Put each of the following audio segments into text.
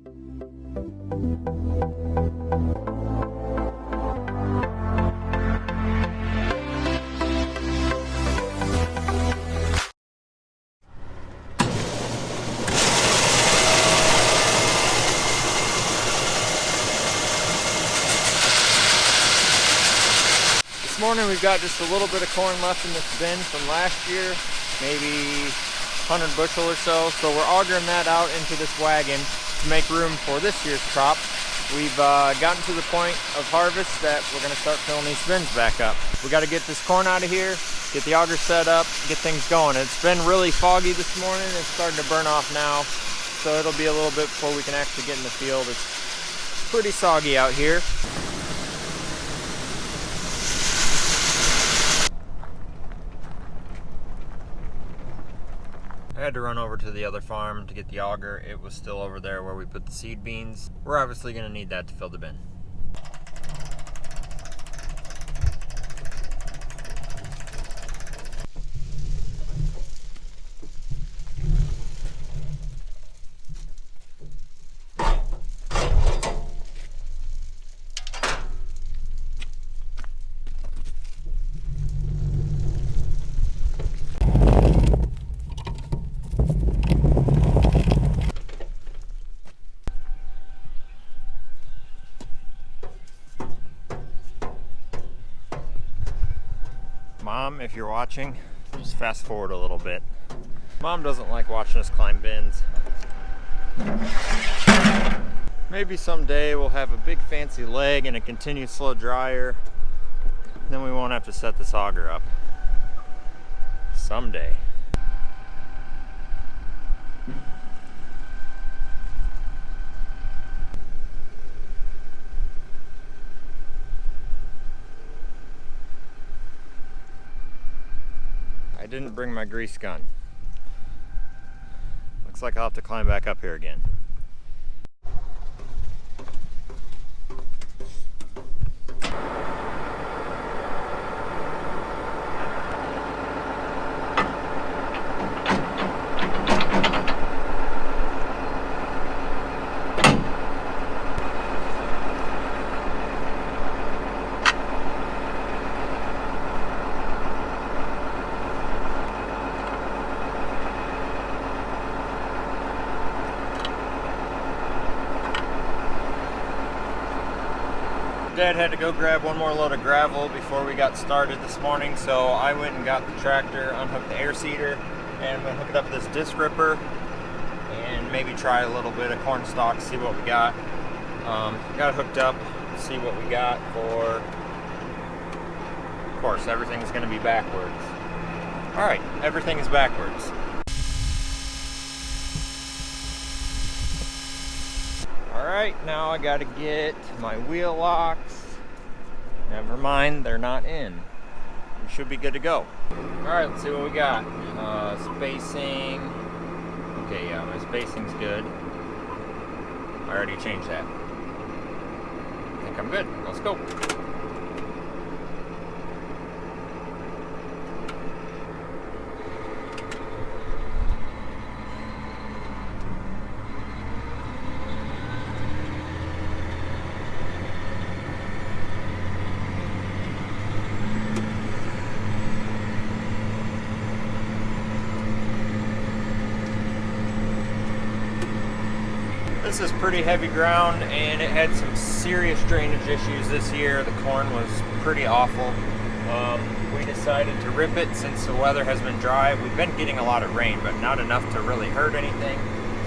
This morning we've got just a little bit of corn left in this bin from last year, maybe 100 bushel or so. So we're augering that out into this wagon to make room for this year's crop. We've gotten to the point of harvest that we're going to start filling these bins back up. We got to get this corn out of here, get the auger set up, get things going. It's been really foggy this morning. It's starting to burn off now, so it'll be a little bit before we can actually get in the field. It's pretty soggy out here. I had to run over to the other farm to get the auger. It was still over there where we put the seed beans. We're obviously going to need that to fill the bin. Mom, if you're watching, just fast forward a little bit. Mom doesn't like watching us climb bins. Maybe someday we'll have a big fancy leg and a continuous slow dryer. Then we won't have to set this auger up. Someday. I didn't bring my grease gun. Looks like I'll have to climb back up here again. Dad had to go grab one more load of gravel before we got started this morning, so I went and got the tractor, unhooked the air seeder, and I'm going to hook it up with this disc ripper and maybe try a little bit of corn stalk, see what we got. Got it hooked up, see what we got for, of course, everything's going to be backwards. Alright, everything is backwards. Alright, now I gotta get my wheel locks. Never mind, they're not in. We should be good to go. Alright, let's see what we got. Spacing. Okay, yeah, my spacing's good. I already changed that. I think I'm good. Let's go. This is pretty heavy ground and it had some serious drainage issues this year. The corn was pretty awful. We decided to rip it since the weather has been dry. We've been getting a lot of rain, but not enough to really hurt anything.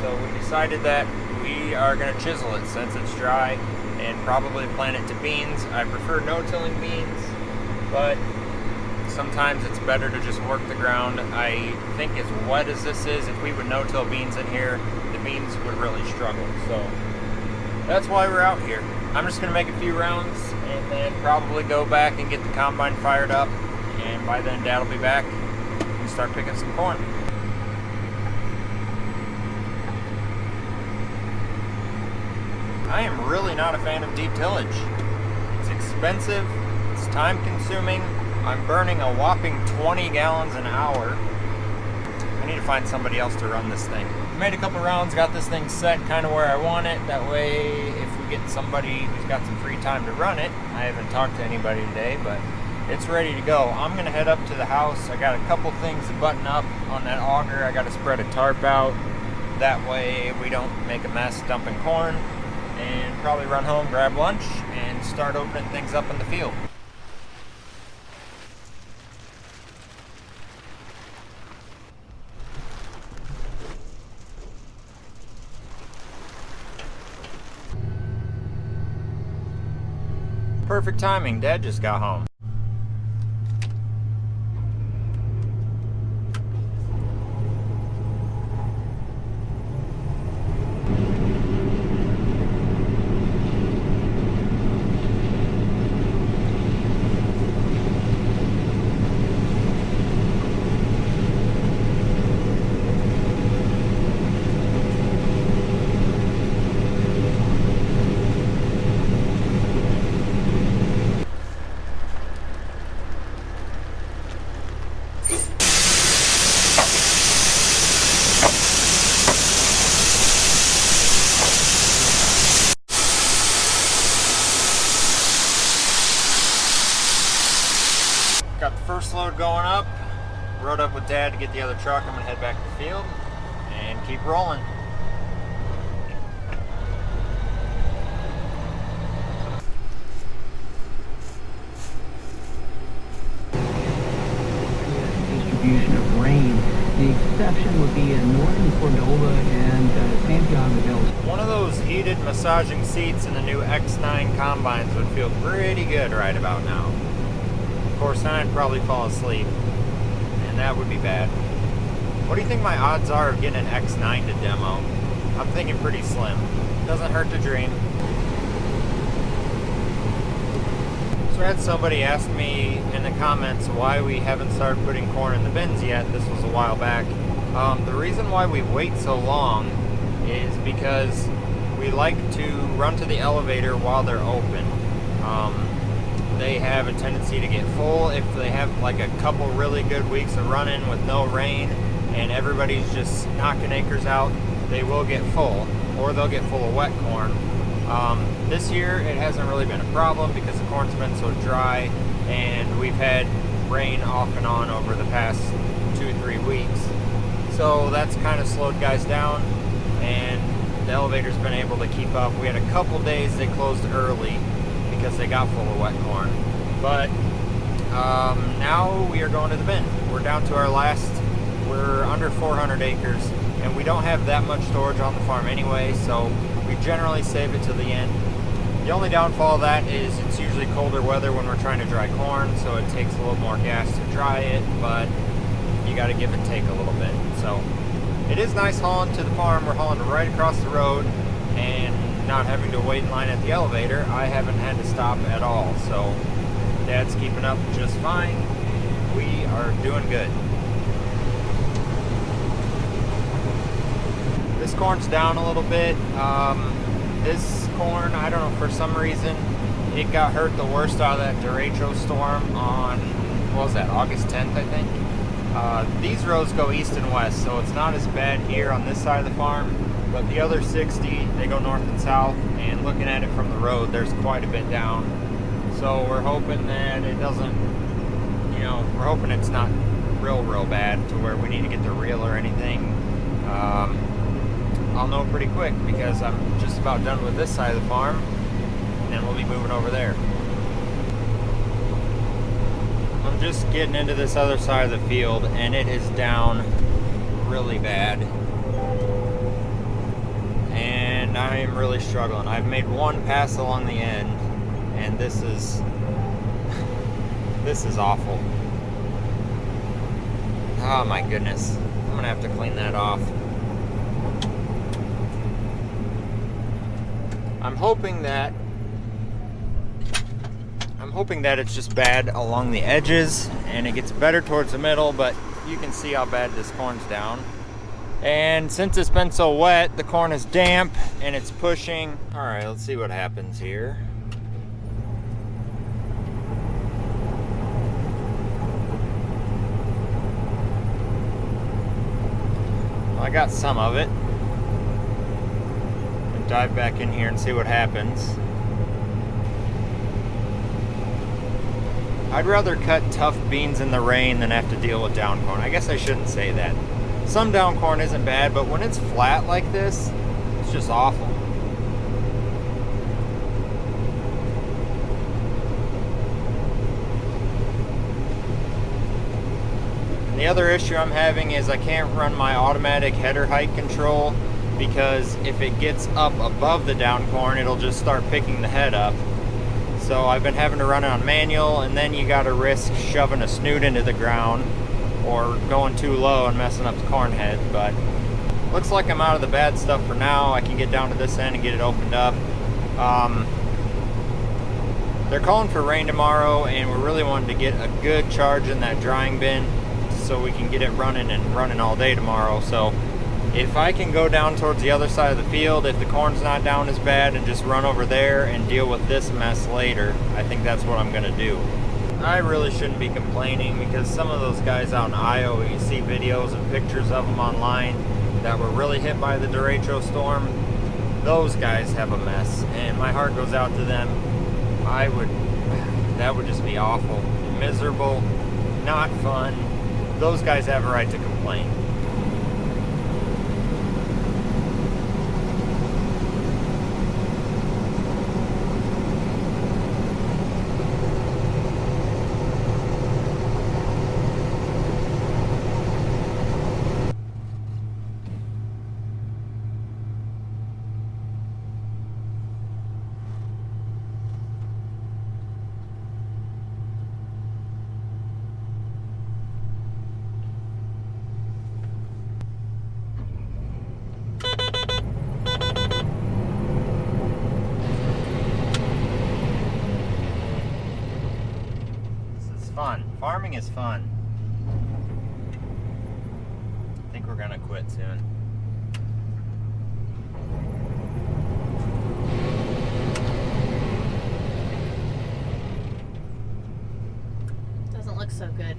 So we decided that we are going to chisel it since it's dry and probably plant it to beans. I prefer no-tilling beans, but sometimes it's better to just work the ground. I think as wet as this is, if we would no-till beans in here, the beans would really struggle. So that's why we're out here. I'm just gonna make a few rounds and then probably go back and get the combine fired up. And by then Dad will be back and start picking some corn. I am really not a fan of deep tillage. It's expensive, it's time consuming. I'm burning a whopping 20 gallons an hour. I need to find somebody else to run this thing. made a couple rounds, got this thing set kind of where I want it. That way, if we get somebody who's got some free time to run it, I haven't talked to anybody today, but it's ready to go. I'm gonna head up to the house. I got a couple things to button up on that auger. I got to spread a tarp out. That way we don't make a mess dumping corn, and probably run home, grab lunch, and start opening things up in the field. Perfect timing, Dad just got home. Got the first load going up. Rode up with Dad to get the other truck. I'm gonna head back to the field and keep rolling. Distribution of rain. The exception would be in northern Cordova and Santiago del. One of those heated massaging seats in the new X9 combines would feel pretty good right about now. Of course, then I'd probably fall asleep, and that would be bad. What do you think my odds are of getting an X9 to demo? I'm thinking pretty slim. Doesn't hurt to dream. So I had somebody ask me in the comments why we haven't started putting corn in the bins yet. This was a while back. The reason why we wait so long is because we like to run to the elevator while they're open. They have a tendency to get full if they have like a couple really good weeks of running with no rain and everybody's just knocking acres out. They will get full, or they'll get full of wet corn. This year it hasn't really been a problem because the corn's been so dry and we've had rain off and on over the past 2-3 weeks. So that's kind of slowed guys down, and the elevator's been able to keep up. We had a couple days they closed early because they got full of wet corn. But now we are going to the bin. We're down to our last, we're under 400 acres, and we don't have that much storage on the farm anyway, so we generally save it to the end. The only downfall of that is it's usually colder weather when we're trying to dry corn, so it takes a little more gas to dry it, but you got to give and take a little bit. So it is nice hauling to the farm. We're hauling right across the road and not having to wait in line at the elevator. I haven't had to stop at all, so Dad's keeping up just fine. We are doing good. This corn's down a little bit. This corn, I don't know, for some reason, it got hurt the worst out of that Derecho storm on, what was that, August 10th, I think? These roads go east and west, so it's not as bad here on this side of the farm, but the other 60, they go north and south, and looking at it from the road, there's quite a bit down. So we're hoping that it doesn't, we're hoping it's not real bad to where we need to get the reel or anything. I'll know pretty quick because I'm just about done with this side of the farm, and then we'll be moving over there. I'm just getting into this other side of the field, and it is down really bad. And I am really struggling. I've made one pass along the end, and this is awful. Oh my goodness. I'm gonna have to clean that off. I'm hoping that it's just bad along the edges and it gets better towards the middle, but you can see how bad this corn's down. And since it's been so wet, the corn is damp and it's pushing. All right, let's see what happens here. Well, I got some of it. dive back in here and see what happens. I'd rather cut tough beans in the rain than have to deal with down corn. I guess I shouldn't say that. Some down corn isn't bad, but when it's flat like this, it's just awful. And the other issue I'm having is I can't run my automatic header height control, because if it gets up above the down corn, it'll just start picking the head up. So I've been having to run it on manual, and then you gotta risk shoving a snoot into the ground or going too low and messing up the corn head. But looks like I'm out of the bad stuff for now. I can get down to this end and get it opened up. They're calling for rain tomorrow, and we're really wanting to get a good charge in that drying bin so we can get it running and running all day tomorrow. So if I can go down towards the other side of the field, if the corn's not down as bad, and just run over there and deal with this mess later, I think that's what I'm gonna do. I really shouldn't be complaining, because some of those guys out in Iowa, you see videos and pictures of them online that were really hit by the Derecho storm. Those guys have a mess, and my heart goes out to them. That would just be awful. Miserable, not fun. Those guys have a right to complain. Fun. Farming is fun. I think we're gonna quit soon. Doesn't look so good.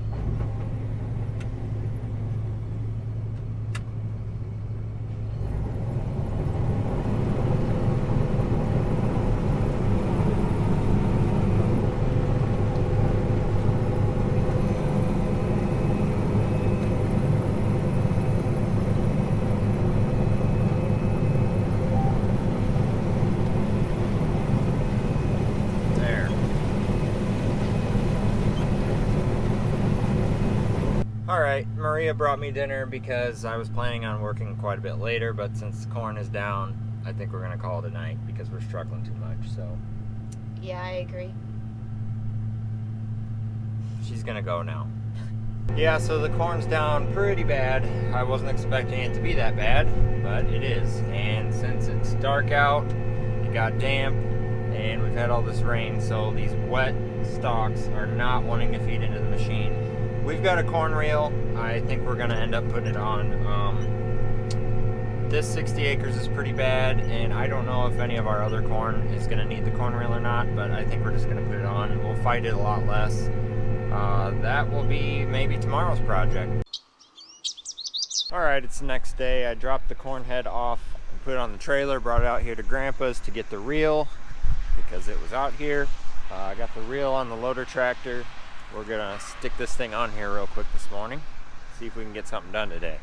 Alright, Maria brought me dinner because I was planning on working quite a bit later, but since corn is down, I think we're going to call it a night because we're struggling too much, so. Yeah, I agree. She's going to go now. Yeah, so the corn's down pretty bad. I wasn't expecting it to be that bad, but it is. And since it's dark out, it got damp, and we've had all this rain, so these wet stalks are not wanting to feed into the machine. We've got a corn reel. I think we're gonna end up putting it on. This 60 acres is pretty bad, and I don't know if any of our other corn is gonna need the corn reel or not, but I think we're just gonna put it on. We'll fight it a lot less. That will be maybe tomorrow's project. Alright, it's the next day. I dropped the corn head off and put it on the trailer, brought it out here to Grandpa's to get the reel because it was out here. I got the reel on the loader tractor. We're gonna stick this thing on here real quick this morning, see if we can get something done today.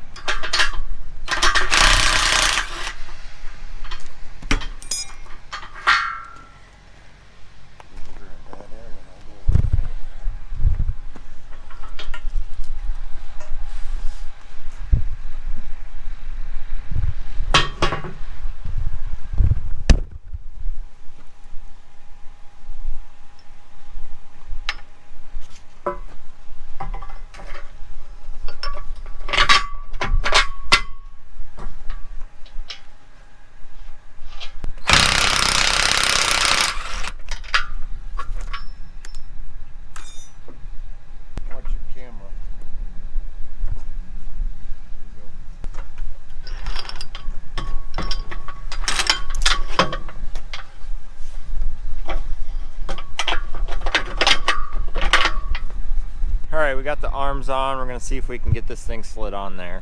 Alright, we got the arms on. We're going to see if we can get this thing slid on there.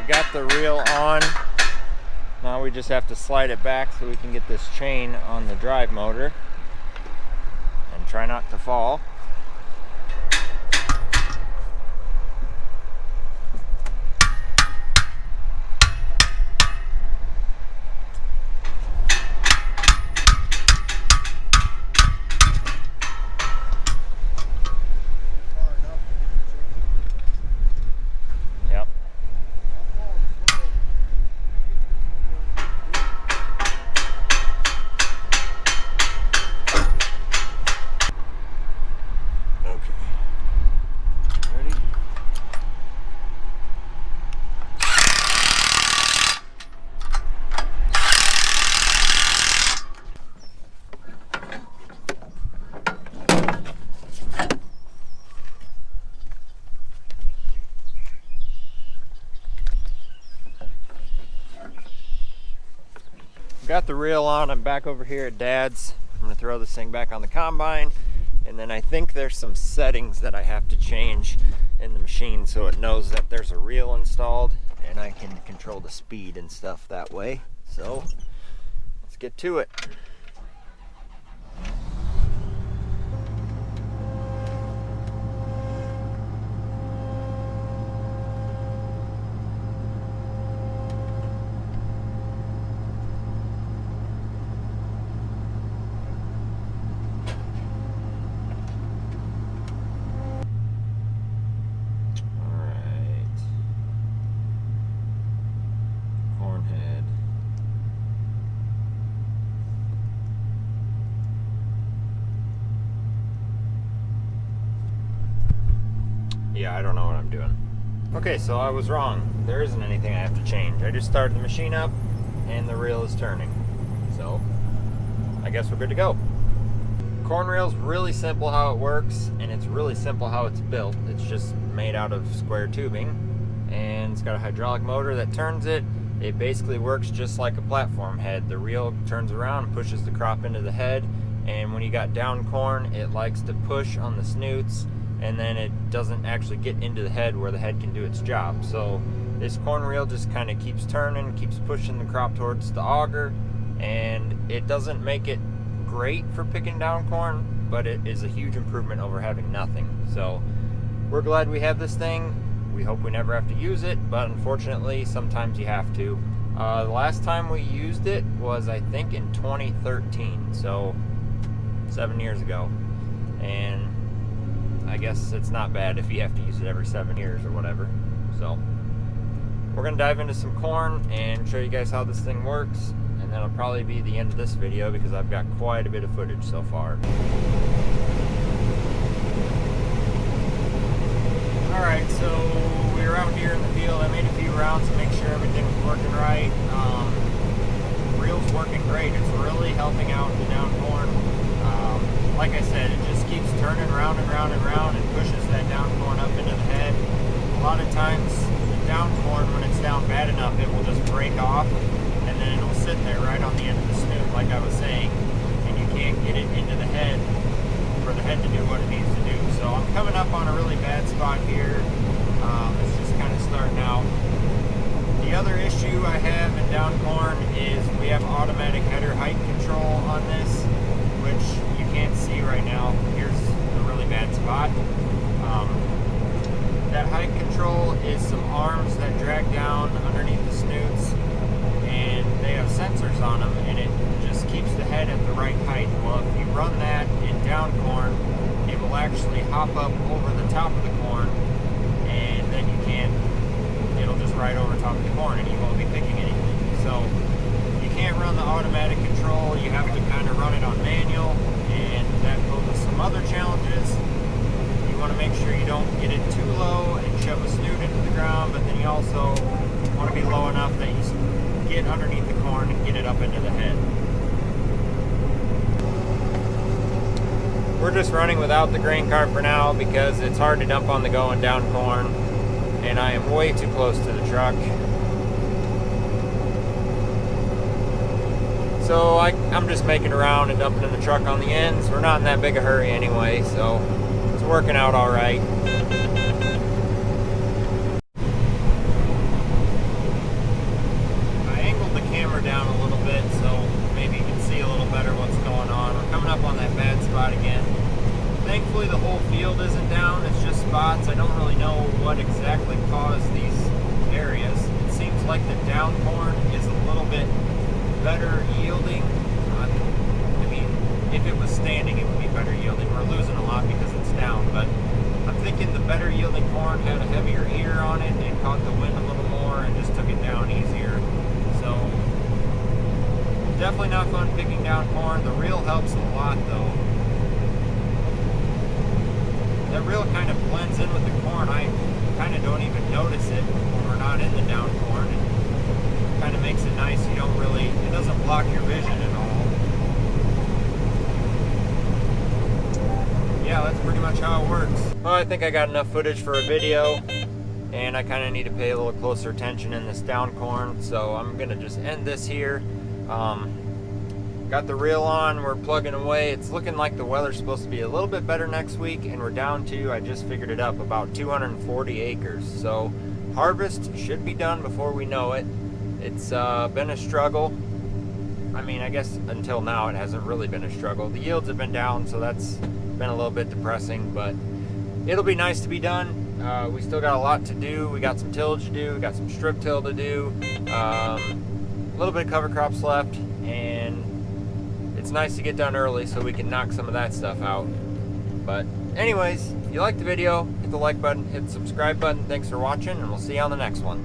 got the reel on. Now we just have to slide it back so we can get this chain on the drive motor and try not to fall. Got the reel on. I'm back over here at Dad's. I'm gonna throw this thing back on the combine, and then I think there's some settings that I have to change in the machine so it knows that there's a reel installed and I can control the speed and stuff that way. So let's get to it. Yeah, I don't know what I'm doing. Okay, so I was wrong. There isn't anything I have to change. I just started the machine up and the reel is turning. So I guess we're good to go. Corn reel's really simple how it works, and it's really simple how it's built. It's just made out of square tubing, and it's got a hydraulic motor that turns it. It basically works just like a platform head. The reel turns around and pushes the crop into the head, and when you got down corn, it likes to push on the snoots, and then it doesn't actually get into the head where the head can do its job. So this corn reel just kind of keeps turning, keeps pushing the crop towards the auger, and it doesn't make it great for picking down corn, but it is a huge improvement over having nothing. So we're glad we have this thing. We hope we never have to use it, but unfortunately sometimes you have to. The last time we used it was, I think, in 2013, so 7 years ago, and I guess it's not bad if you have to use it every 7 years or whatever. So we're gonna dive into some corn and show you guys how this thing works, and that'll probably be the end of this video because I've got quite a bit of footage so far. Alright, so we were out here in the field. I made a few rounds to make sure everything was working right. Reel's working great. It's really helping out the down corn. Like I said, it just keeps turning round and round and round and pushes that down corn up into the head. A lot of times, the down corn, when it's down bad enough, it will just break off, and then it'll sit there right on the end of the snoot, like I was saying, and you can't get it into the head for the head to do what it needs to do. So I'm coming up on a really bad spot here. It's just kind of starting out. The other issue I have in down corn is we have automatic header height control on this, which you can't see right now. Here's a really bad spot. That height control is some arms that drag down underneath the snoots, and they have sensors on them, and it just keeps the head at the right height. Well, if you run that in down corn, it will actually hop up over the top of the corn, and then you can't, it'll just ride over top of the corn and you won't be picking anything. So you can't run the automatic control, you have to kind of run it on manual, and that poses some other challenges. You want to make sure you don't get it too low and shove a snoot into the ground, but then you also want to be low enough that you get underneath the corn and get it up into the head. We're just running without the grain cart for now because it's hard to dump on the go and down corn, and I am way too close to the truck. So I'm just making around and dumping in the truck on the ends. We're not in that big a hurry anyway, so it's working out all right. like the down corn is a little bit better yielding. I mean, if it was standing, it would be better yielding. We're losing a lot because it's down, but I'm thinking the better yielding corn had a heavier ear on it and caught the wind a little more and just took it down easier. So definitely not fun picking down corn. The reel helps a lot though. That reel kind of blends in with the corn. I kind of don't even notice it when we're not in the down corn. It kind of makes it nice. You don't really, it doesn't block your vision at all. Yeah, that's pretty much how it works. Well, I think I got enough footage for a video, and I kind of need to pay a little closer attention in this down corn, so I'm gonna just end this here. Got the reel on, we're plugging away. It's looking like the weather's supposed to be a little bit better next week, and we're down to, I just figured it up, about 240 acres. So harvest should be done before we know it. It's been a struggle. I mean, I guess until now it hasn't really been a struggle. The yields have been down, so that's been a little bit depressing, but it'll be nice to be done. We still got a lot to do. We got some tillage to do, we got some strip till to do, a little bit of cover crops left, and it's nice to get done early so we can knock some of that stuff out. But anyways, if you liked the video, hit the like button, hit the subscribe button. Thanks for watching, and we'll see you on the next one.